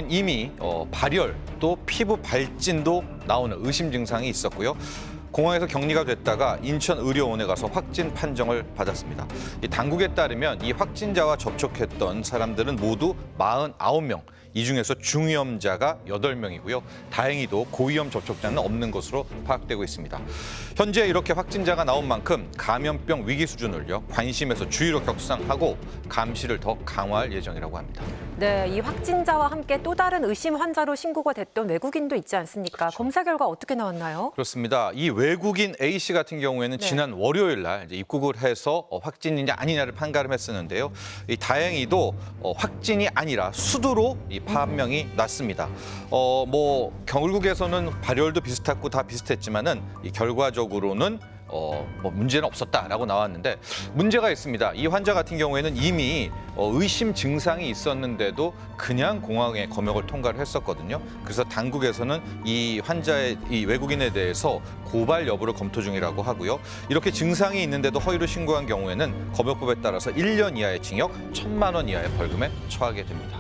이미 발열 또 피부 발진도 나오는 의심 증상이 있었고요. 공항에서 격리가 됐다가 인천의료원에 가서 확진 판정을 받았습니다. 이 당국에 따르면 이 확진자와 접촉했던 사람들은 모두 49명. 이 중에서 중위험자가 8명이고요. 다행히도 고위험 접촉자는 없는 것으로 파악되고 있습니다. 현재 이렇게 확진자가 나온 만큼 감염병 위기 수준을요, 관심에서 주의로 격상하고 감시를 더 강화할 예정이라고 합니다. 네, 이 확진자와 함께 또 다른 의심 환자로 신고가 됐던 외국인도 있지 않습니까? 검사 결과 어떻게 나왔나요? 그렇습니다. 이 외국인 A씨 같은 경우에는 지난 월요일 날 이제 입국을 해서 확진이냐 아니냐를 판가름했었는데요. 이 다행히도 확진이 아니라 수두로 이 판명이 났습니다. 결국에서는 발열도 비슷했고 다 비슷했지만은 이 결과적으로는 문제는 없었다라고 나왔는데 문제가 있습니다. 이 환자 같은 경우에는 이미 의심 증상이 있었는데도 그냥 공항에 검역을 통과를 했었거든요. 그래서 당국에서는 이 환자의 이 외국인에 대해서 고발 여부를 검토 중이라고 하고요. 이렇게 증상이 있는데도 허위로 신고한 경우에는 검역법에 따라서 1년 이하의 징역, 1,000만 원 이하의 벌금에 처하게 됩니다.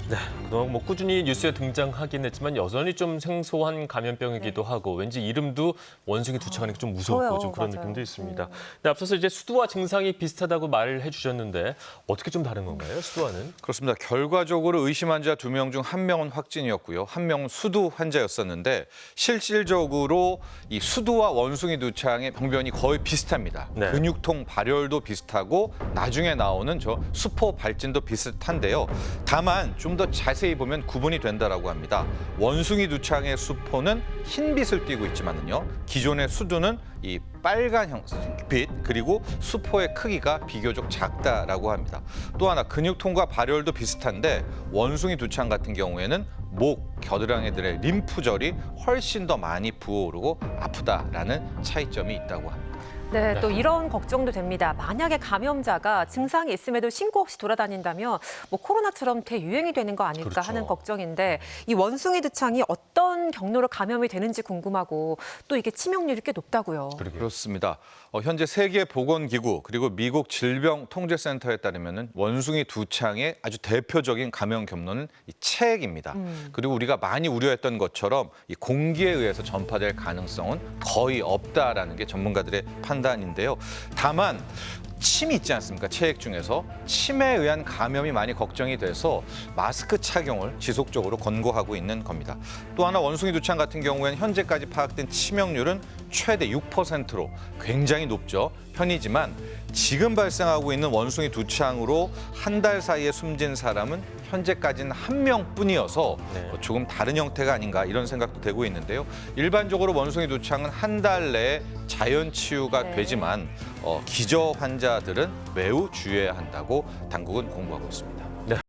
네, 그동안 꾸준히 뉴스에 등장하긴 했지만 여전히 좀 생소한 감염병이기도 하고 왠지 이름도 원숭이 두창하니까 좀 무섭고 좀 그런 맞아요. 느낌도 있습니다. 근데 앞서서 이제 수두와 증상이 비슷하다고 말을 해주셨는데 어떻게 좀 다른 건가요, 수두와는? 그렇습니다. 결과적으로 의심 환자 2명 중 1명은 확진이었고요. 1명은 수두 환자였었는데 실질적으로 이 수두와 원숭이 두창의 병변이 거의 비슷합니다. 네. 근육통 발열도 비슷하고 나중에 나오는 저 수포 발진도 비슷한데요. 다만 좀 더 자세히 보면 구분이 된다라고 합니다. 원숭이 두창의 수포는 흰빛을 띠고 있지만은요. 기존의 수두는 이 빨간 빛 그리고 수포의 크기가 비교적 작다라고 합니다. 또 하나 근육통과 발열도 비슷한데 원숭이 두창 같은 경우에는 목, 겨드랑이들의 림프절이 훨씬 더 많이 부어오르고 아프다라는 차이점이 있다고 합니다. 네, 또 이런 걱정도 됩니다. 만약에 감염자가 증상이 있음에도 신고 없이 돌아다닌다면 코로나처럼 대유행이 되는 거 아닐까 그렇죠. 하는 걱정인데 이 원숭이 두창이 어떤 경로로 감염이 되는지 궁금하고 또 이게 치명률이 꽤 높다고요. 그렇습니다. 현재 세계보건기구 그리고 미국 질병통제센터에 따르면 원숭이 두창의 아주 대표적인 감염 경로는 이 체액입니다. 그리고 우리가 많이 우려했던 것처럼 이 공기에 의해서 전파될 가능성은 거의 없다라는 게 전문가들의 판단인데요. 다만 침이 있지 않습니까? 체액 중에서 침에 의한 감염이 많이 걱정이 돼서 마스크 착용을 지속적으로 권고하고 있는 겁니다. 또 하나 원숭이 두창 같은 경우에는 현재까지 파악된 치명률은 최대 6%로 굉장히 높죠. 편이지만 지금 발생하고 있는 원숭이 두창으로 한 달 사이에 숨진 사람은 현재까지는 1명뿐이어서 조금 다른 형태가 아닌가 이런 생각도 되고 있는데요. 일반적으로 원숭이 두창은 한 달 내에 자연 치유가 되지만 기저 환자들은 매우 주의해야 한다고 당국은 공고하고 있습니다.